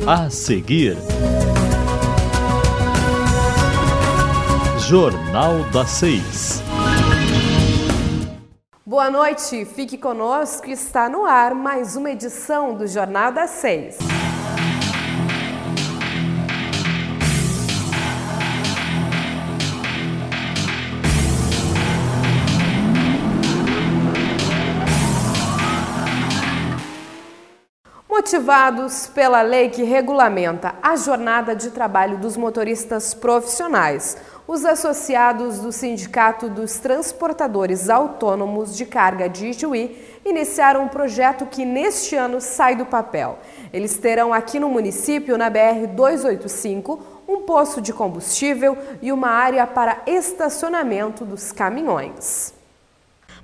A seguir, Jornal das 6. Boa noite, fique conosco, está no ar mais uma edição do Jornal das 6. Motivados pela lei que regulamenta a jornada de trabalho dos motoristas profissionais, os associados do Sindicato dos Transportadores Autônomos de Carga de Ijuí iniciaram um projeto que neste ano sai do papel. Eles terão aqui no município, na BR-285, um posto de combustível e uma área para estacionamento dos caminhões.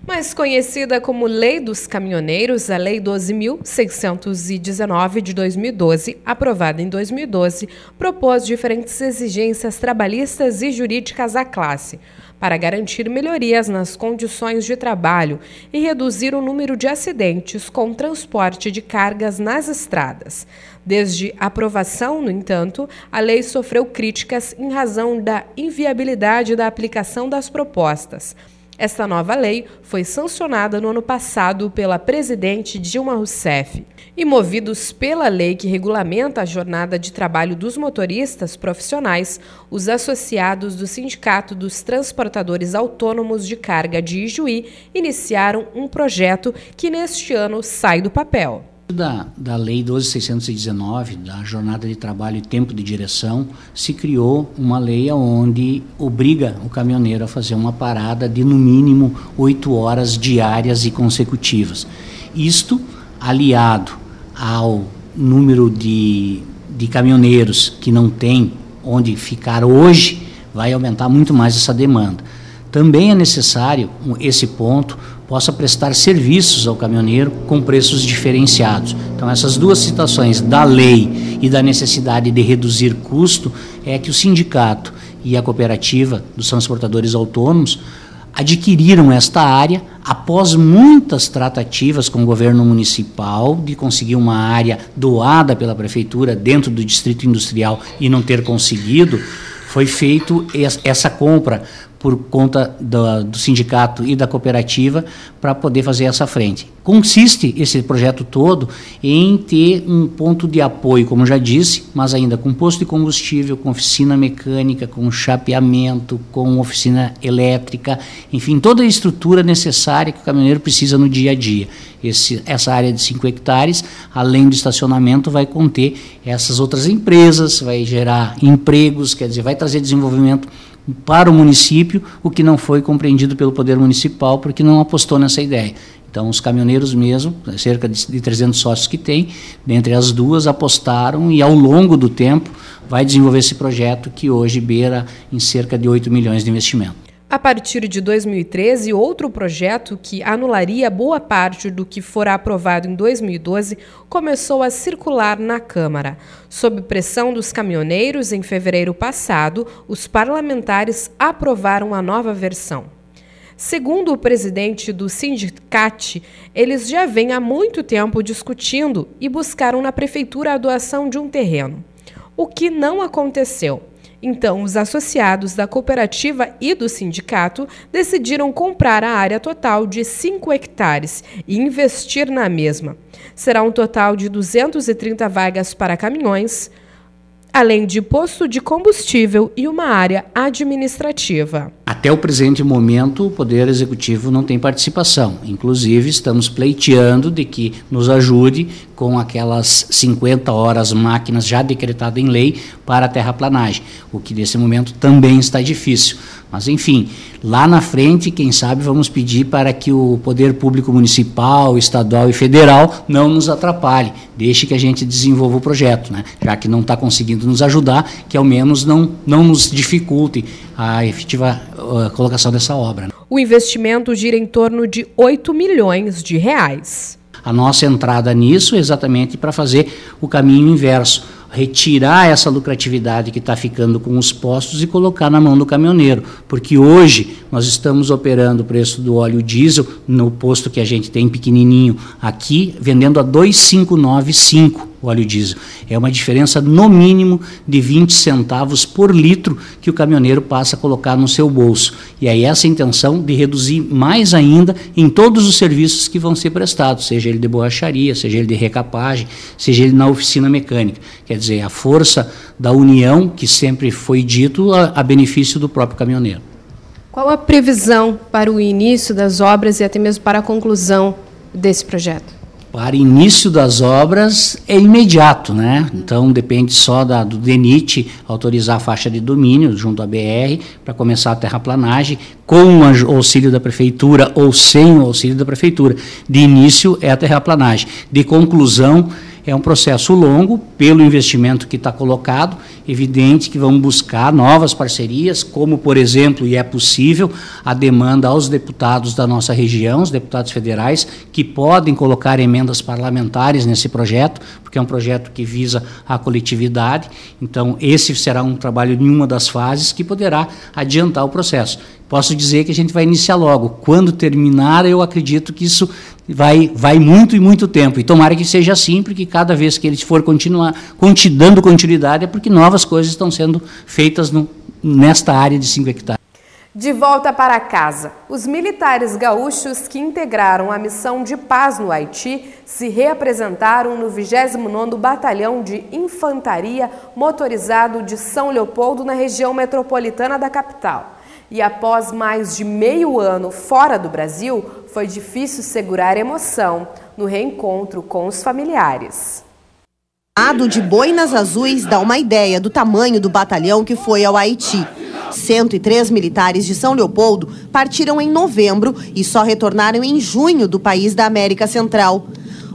Mais conhecida como Lei dos Caminhoneiros, a Lei 12.619 de 2012, aprovada em 2012, propôs diferentes exigências trabalhistas e jurídicas à classe, para garantir melhorias nas condições de trabalho e reduzir o número de acidentes com transporte de cargas nas estradas. Desde a aprovação, no entanto, a lei sofreu críticas em razão da inviabilidade da aplicação das propostas. Esta nova lei foi sancionada no ano passado pela presidente Dilma Rousseff. E movidos pela lei que regulamenta a jornada de trabalho dos motoristas profissionais, os associados do Sindicato dos Transportadores Autônomos de Carga de Ijuí iniciaram um projeto que neste ano sai do papel. Da Lei 12.619, da jornada de trabalho e tempo de direção, se criou uma lei onde obriga o caminhoneiro a fazer uma parada de no mínimo 8 horas diárias e consecutivas. Isto aliado ao número de caminhoneiros que não tem onde ficar hoje, vai aumentar muito mais essa demanda. Também é necessário, esse ponto, possa prestar serviços ao caminhoneiro com preços diferenciados. Então, essas duas situações da lei e da necessidade de reduzir custo é que o sindicato e a cooperativa dos transportadores autônomos adquiriram esta área após muitas tratativas com o governo municipal de conseguir uma área doada pela prefeitura dentro do distrito industrial e não ter conseguido. Foi feito essa compra por conta do sindicato e da cooperativa para poder fazer essa frente. Consiste esse projeto todo em ter um ponto de apoio, como já disse, mas ainda com posto de combustível, com oficina mecânica, com chapeamento, com oficina elétrica, enfim, toda a estrutura necessária que o caminhoneiro precisa no dia a dia. Essa área de 5 hectares, além do estacionamento, vai conter essas outras empresas, vai gerar empregos, quer dizer, vai trazer desenvolvimento para o município, o que não foi compreendido pelo Poder Municipal, porque não apostou nessa ideia. Então, os caminhoneiros mesmo, cerca de 300 sócios que tem, dentre as duas, apostaram e, ao longo do tempo, vai desenvolver esse projeto que hoje beira em cerca de 8 milhões de investimento. A partir de 2013, outro projeto que anularia boa parte do que fora aprovado em 2012 começou a circular na Câmara. Sob pressão dos caminhoneiros, em fevereiro passado, os parlamentares aprovaram a nova versão. Segundo o presidente do Sindicate, eles já vêm há muito tempo discutindo e buscaram na prefeitura a doação de um terreno, o que não aconteceu. Então, os associados da cooperativa e do sindicato decidiram comprar a área total de 5 hectares e investir na mesma. Será um total de 230 vagas para caminhões, além de posto de combustível e uma área administrativa. Até o presente momento, o Poder Executivo não tem participação. Inclusive, estamos pleiteando de que nos ajude com aquelas 50 horas máquinas já decretadas em lei para a terraplanagem, o que nesse momento também está difícil. Mas, enfim, lá na frente, quem sabe, vamos pedir para que o Poder Público Municipal, Estadual e Federal não nos atrapalhe, deixe que a gente desenvolva o projeto, né? Já que não está conseguindo nos ajudar, que ao menos não nos dificulte a efetiva colocação dessa obra. O investimento gira em torno de 8 milhões de reais. A nossa entrada nisso é exatamente para fazer o caminho inverso, retirar essa lucratividade que está ficando com os postos e colocar na mão do caminhoneiro, porque hoje nós estamos operando o preço do óleo diesel no posto que a gente tem pequenininho aqui, vendendo a 2,595. o óleo diesel. É uma diferença, no mínimo, de 20 centavos por litro que o caminhoneiro passa a colocar no seu bolso. E aí essa intenção de reduzir mais ainda em todos os serviços que vão ser prestados, seja ele de borracharia, seja ele de recapagem, seja ele na oficina mecânica. Quer dizer, a força da união, que sempre foi dito, a benefício do próprio caminhoneiro. Qual a previsão para o início das obras e até mesmo para a conclusão desse projeto? Para início das obras é imediato, né? Então depende só do DENIT autorizar a faixa de domínio junto à BR para começar a terraplanagem, com o auxílio da prefeitura ou sem o auxílio da prefeitura. De início é a terraplanagem. De conclusão é um processo longo, pelo investimento que está colocado, evidente que vamos buscar novas parcerias, como, por exemplo, e é possível, a demanda aos deputados da nossa região, os deputados federais, que podem colocar emendas parlamentares nesse projeto, porque é um projeto que visa a coletividade. Então, esse será um trabalho em uma das fases que poderá adiantar o processo. Posso dizer que a gente vai iniciar logo. Quando terminar, eu acredito que isso vai muito e muito tempo. E tomara que seja assim, porque cada vez que ele for dando continuidade, é porque novas coisas estão sendo feitas nesta área de 5 hectares. De volta para casa, os militares gaúchos que integraram a missão de paz no Haiti se reapresentaram no 29º Batalhão de Infantaria Motorizado de São Leopoldo, na região metropolitana da capital. E após mais de meio ano fora do Brasil, foi difícil segurar a emoção no reencontro com os familiares. O lado de boinas azuis dá uma ideia do tamanho do batalhão que foi ao Haiti. 103 militares de São Leopoldo partiram em novembro e só retornaram em junho do país da América Central.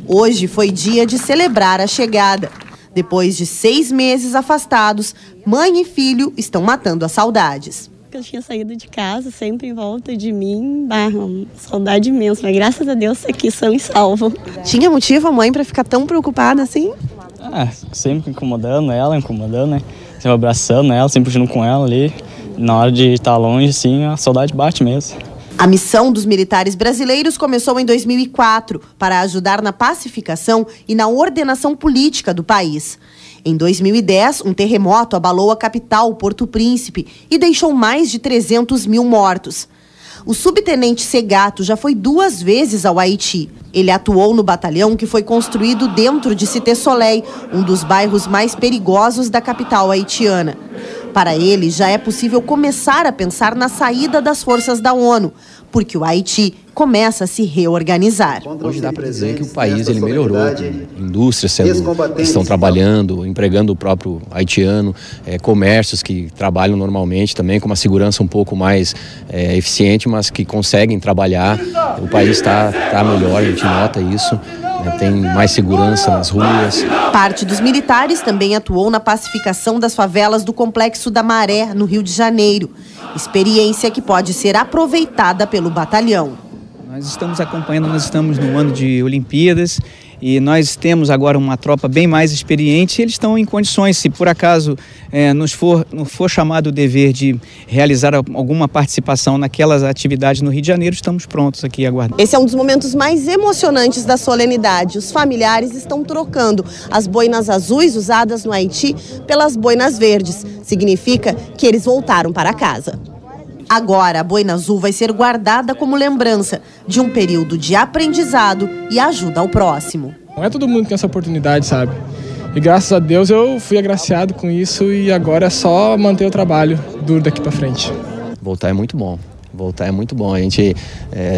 Hoje foi dia de celebrar a chegada. Depois de 6 meses afastados, mãe e filho estão matando as saudades. Eu tinha saído de casa, sempre em volta de mim, uma saudade imensa, mas graças a Deus aqui são e salvo. Tinha motivo a mãe para ficar tão preocupada assim? Sempre incomodando ela, né? Sempre abraçando ela, sempre junto com ela ali. Na hora de estar longe, assim, a saudade bate mesmo. A missão dos militares brasileiros começou em 2004 para ajudar na pacificação e na ordenação política do país. Em 2010, um terremoto abalou a capital, Porto Príncipe, e deixou mais de 300 mil mortos. O subtenente Segato já foi 2 vezes ao Haiti. Ele atuou no batalhão que foi construído dentro de Cité Soleil, um dos bairros mais perigosos da capital haitiana. Para ele, já é possível começar a pensar na saída das forças da ONU, porque o Haiti começa a se reorganizar. Hoje dá para dizer que o país ele melhorou, com indústrias estão trabalhando, empregando o próprio haitiano, comércios que trabalham normalmente também com uma segurança um pouco mais eficiente, mas que conseguem trabalhar. O país está melhor, a gente nota isso. Tem mais segurança nas ruas. Parte dos militares também atuou na pacificação das favelas do Complexo da Maré, no Rio de Janeiro. Experiência que pode ser aproveitada pelo batalhão. Nós estamos acompanhando, nós estamos no ano de Olimpíadas e nós temos agora uma tropa bem mais experiente. Eles estão em condições, se por acaso nos for chamado o dever de realizar alguma participação naquelas atividades no Rio de Janeiro, estamos prontos aqui aguardando. Esse é um dos momentos mais emocionantes da solenidade. Os familiares estão trocando as boinas azuis usadas no Haiti pelas boinas verdes. Significa que eles voltaram para casa. Agora, a boina azul vai ser guardada como lembrança de um período de aprendizado e ajuda ao próximo. Não é todo mundo que tem essa oportunidade, sabe? E graças a Deus eu fui agraciado com isso e agora é só manter o trabalho duro daqui para frente. Voltar é muito bom. Voltar é muito bom. A gente,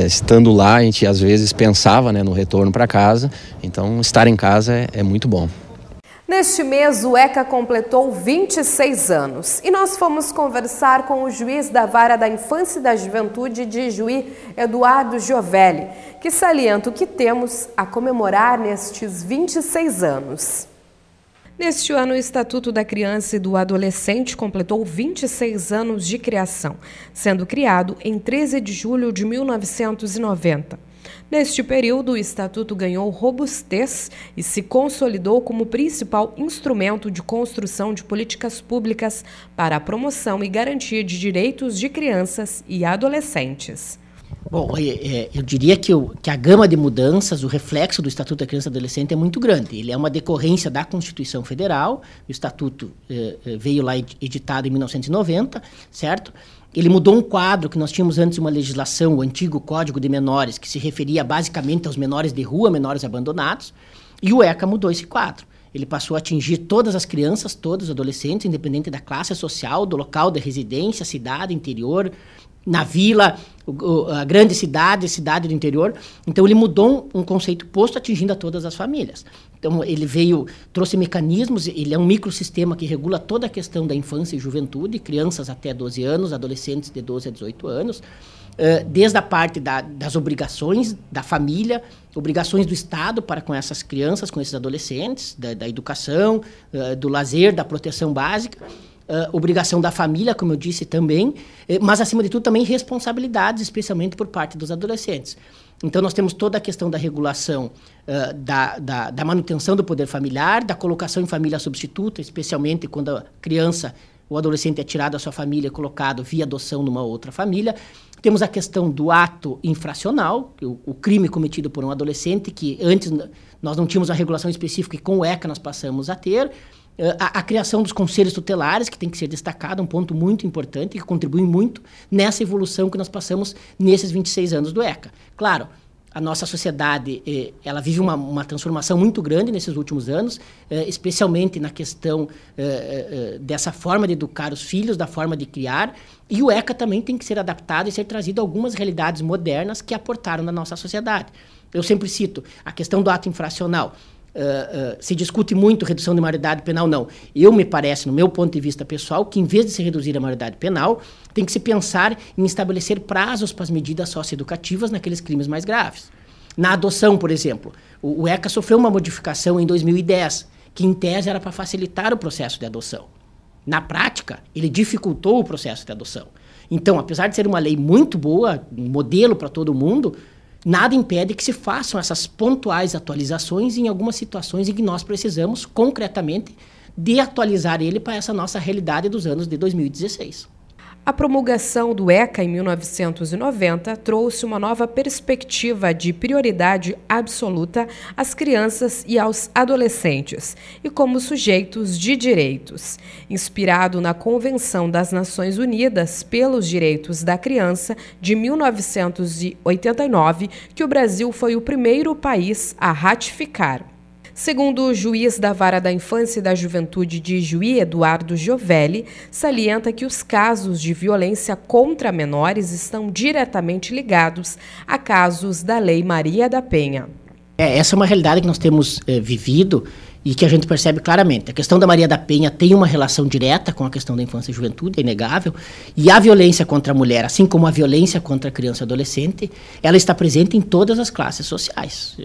estando lá, a gente às vezes pensava, no retorno para casa. Então, estar em casa é muito bom. Neste mês, o ECA completou 26 anos e nós fomos conversar com o juiz da Vara da Infância e da Juventude de Juí, Eduardo Giovelli, que salienta o que temos a comemorar nestes 26 anos. Neste ano, o Estatuto da Criança e do Adolescente completou 26 anos de criação, sendo criado em 13 de julho de 1990. Neste período, o Estatuto ganhou robustez e se consolidou como principal instrumento de construção de políticas públicas para a promoção e garantia de direitos de crianças e adolescentes. Bom, eu diria que a gama de mudanças, o reflexo do Estatuto da Criança e do Adolescente é muito grande. Ele é uma decorrência da Constituição Federal, o Estatuto veio lá editado em 1990, certo? Ele mudou um quadro que nós tínhamos antes uma legislação, o antigo Código de Menores, que se referia basicamente aos menores de rua, menores abandonados, e o ECA mudou esse quadro. Ele passou a atingir todas as crianças, todos os adolescentes, independente da classe social, do local de residência, cidade, interior, na vila, a grande cidade, cidade do interior. Então, ele mudou um conceito posto atingindo a todas as famílias. Então, ele trouxe mecanismos, ele é um microsistema que regula toda a questão da infância e juventude, crianças até 12 anos, adolescentes de 12 a 18 anos, desde a parte das obrigações da família, obrigações do Estado para com essas crianças, com esses adolescentes, da educação, do lazer, da proteção básica, obrigação da família, como eu disse também, mas, acima de tudo, também responsabilidades, especialmente por parte dos adolescentes. Então, nós temos toda a questão da regulação da manutenção do poder familiar, da colocação em família substituta, especialmente quando a criança ou adolescente é tirado da sua família e colocado via adoção numa outra família. Temos a questão do ato infracional, o crime cometido por um adolescente, que antes nós não tínhamos uma regulação específica e com o ECA nós passamos a ter. A criação dos conselhos tutelares, que tem que ser destacado, um ponto muito importante, que contribui muito nessa evolução que nós passamos nesses 26 anos do ECA. Claro, a nossa sociedade ela vive uma transformação muito grande nesses últimos anos, especialmente na questão dessa forma de educar os filhos, da forma de criar, e o ECA também tem que ser adaptado e ser trazido a algumas realidades modernas que aportaram na nossa sociedade. Eu sempre cito a questão do ato infracional. Se discute muito redução de maioridade penal, não. Me parece, no meu ponto de vista pessoal, que em vez de se reduzir a maioridade penal, tem que se pensar em estabelecer prazos para as medidas socioeducativas naqueles crimes mais graves. Na adoção, por exemplo, o ECA sofreu uma modificação em 2010, que em tese era para facilitar o processo de adoção. Na prática, ele dificultou o processo de adoção. Então, apesar de ser uma lei muito boa, um modelo para todo mundo, nada impede que se façam essas pontuais atualizações em algumas situações em que nós precisamos, concretamente, de atualizar ele para essa nossa realidade dos anos de 2016. A promulgação do ECA em 1990 trouxe uma nova perspectiva de prioridade absoluta às crianças e aos adolescentes e como sujeitos de direitos. Inspirado na Convenção das Nações Unidas pelos Direitos da Criança de 1989, que o Brasil foi o primeiro país a ratificar. Segundo o juiz da Vara da Infância e da Juventude de Juí, Eduardo Giovelli, salienta que os casos de violência contra menores estão diretamente ligados a casos da Lei Maria da Penha. Essa é uma realidade que nós temos vivido e que a gente percebe claramente. A questão da Maria da Penha tem uma relação direta com a questão da infância e juventude, é inegável, e a violência contra a mulher, assim como a violência contra a criança e adolescente, ela está presente em todas as classes sociais.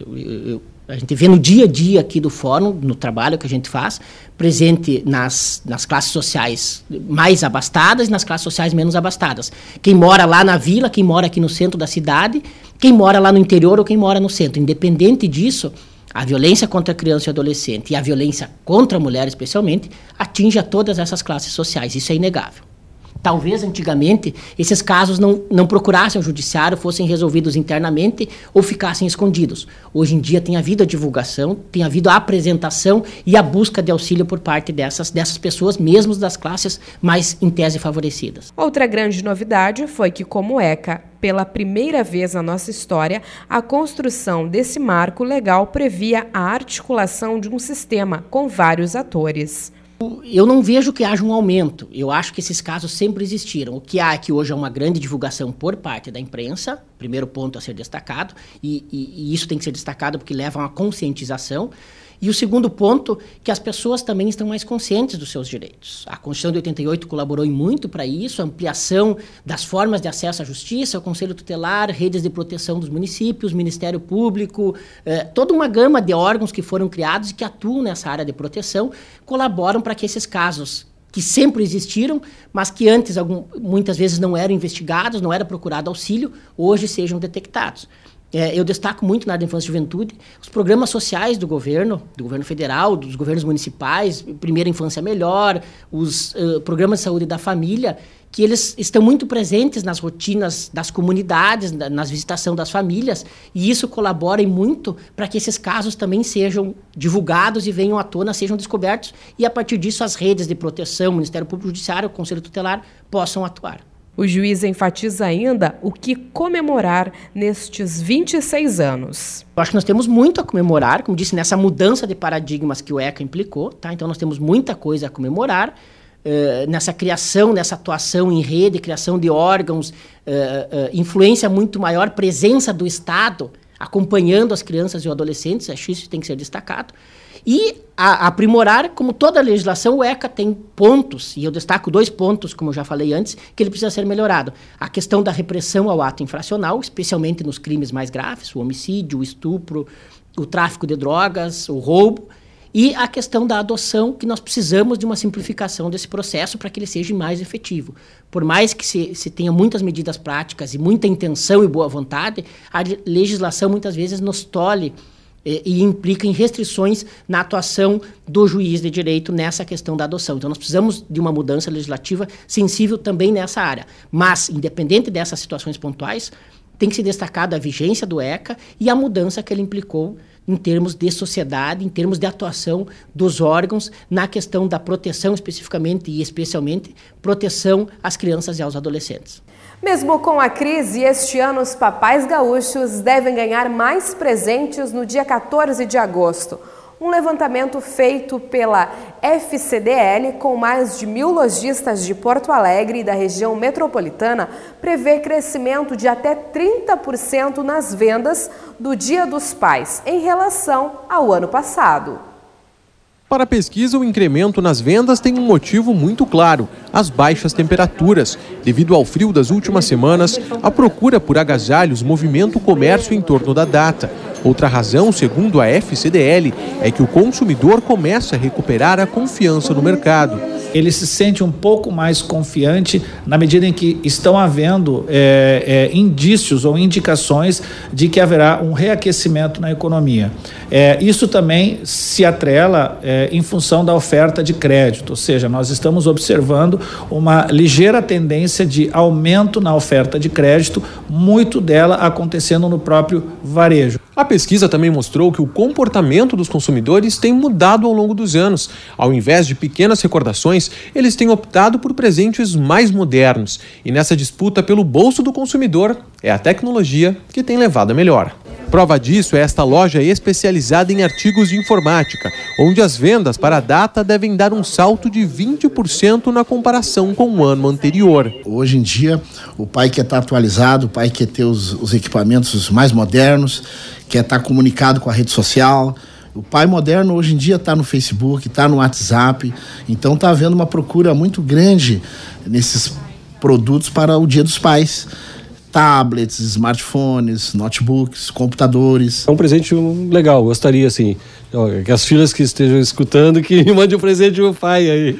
A gente vê no dia a dia aqui do fórum, no trabalho que a gente faz, presente nas classes sociais mais abastadas e nas classes sociais menos abastadas. Quem mora lá na vila, quem mora aqui no centro da cidade, quem mora lá no interior ou quem mora no centro. Independente disso, a violência contra a criança e adolescente e a violência contra a mulher, especialmente, atinge a todas essas classes sociais. Isso é inegável. Talvez, antigamente, esses casos não procurassem o judiciário, fossem resolvidos internamente ou ficassem escondidos. Hoje em dia tem havido a divulgação, tem havido a apresentação e a busca de auxílio por parte dessas pessoas, mesmo das classes mais, em tese, favorecidas. Outra grande novidade foi que, como ECA, pela primeira vez na nossa história, a construção desse marco legal previa a articulação de um sistema com vários atores. Eu não vejo que haja um aumento. Eu acho que esses casos sempre existiram. O que há é que hoje há uma grande divulgação por parte da imprensa, primeiro ponto a ser destacado, e isso tem que ser destacado porque leva a uma conscientização. E o segundo ponto, que as pessoas também estão mais conscientes dos seus direitos. A Constituição de 88 colaborou muito para isso, a ampliação das formas de acesso à justiça, o Conselho Tutelar, redes de proteção dos municípios, Ministério Público, toda uma gama de órgãos que foram criados e que atuam nessa área de proteção, colaboram para que esses casos que sempre existiram, mas que antes muitas vezes não eram investigados, não era procurado auxílio, hoje sejam detectados. eu destaco muito na área da infância e juventude os programas sociais do governo federal, dos governos municipais, Primeira Infância Melhor, os programas de saúde da família, que eles estão muito presentes nas rotinas das comunidades, nas visitações das famílias, e isso colabora muito para que esses casos também sejam divulgados e venham à tona, sejam descobertos, e a partir disso as redes de proteção, Ministério Público Judiciário, Conselho Tutelar, possam atuar. O juiz enfatiza ainda o que comemorar nestes 26 anos. Eu acho que nós temos muito a comemorar, como disse, nessa mudança de paradigmas que o ECA implicou, tá? Então nós temos muita coisa a comemorar, nessa criação, nessa atuação em rede, criação de órgãos, influência muito maior, presença do Estado acompanhando as crianças e os adolescentes, acho que isso tem que ser destacado. E aprimorar, como toda a legislação, o ECA tem pontos, e eu destaco 2 pontos, como eu já falei antes, que ele precisa ser melhorado. A questão da repressão ao ato infracional, especialmente nos crimes mais graves, o homicídio, o estupro, o tráfico de drogas, o roubo, e a questão da adoção, que nós precisamos de uma simplificação desse processo para que ele seja mais efetivo. Por mais que se tenha muitas medidas práticas e muita intenção e boa vontade, a legislação muitas vezes nos tolhe e implica em restrições na atuação do juiz de direito nessa questão da adoção. Então, nós precisamos de uma mudança legislativa sensível também nessa área. Mas, independente dessas situações pontuais, tem que ser destacada a vigência do ECA e a mudança que ele implicou em termos de sociedade, em termos de atuação dos órgãos na questão da proteção especificamente e especialmente proteção às crianças e aos adolescentes. Mesmo com a crise, este ano os papais gaúchos devem ganhar mais presentes no dia 14 de agosto. Um levantamento feito pela FCDL, com mais de 1.000 lojistas de Porto Alegre e da região metropolitana, prevê crescimento de até 30% nas vendas do Dia dos Pais, em relação ao ano passado. Para a pesquisa, o incremento nas vendas tem um motivo muito claro: as baixas temperaturas. Devido ao frio das últimas semanas, a procura por agasalhos movimenta o comércio em torno da data. Outra razão, segundo a FCDL, é que o consumidor começa a recuperar a confiança no mercado. Ele se sente um pouco mais confiante na medida em que estão havendo indícios ou indicações de que haverá um reaquecimento na economia. Isso também se atrela em função da oferta de crédito, ou seja, nós estamos observando uma ligeira tendência de aumento na oferta de crédito, muito dela acontecendo no próprio varejo. A pesquisa também mostrou que o comportamento dos consumidores tem mudado ao longo dos anos. Ao invés de pequenas recordações, eles têm optado por presentes mais modernos. E nessa disputa pelo bolso do consumidor, é a tecnologia que tem levado a melhor. Prova disso é esta loja especializada em artigos de informática, onde as vendas para a data devem dar um salto de 20% na comparação com o ano anterior. Hoje em dia, o pai quer estar atualizado, o pai quer ter os equipamentos mais modernos, quer estar comunicado com a rede social. O pai moderno hoje em dia está no Facebook, está no WhatsApp, então está havendo uma procura muito grande nesses produtos para o Dia dos Pais. Tablets, smartphones, notebooks, computadores. É um presente legal, gostaria assim, que as filhas que estejam escutando que me mandem um presente pro pai aí.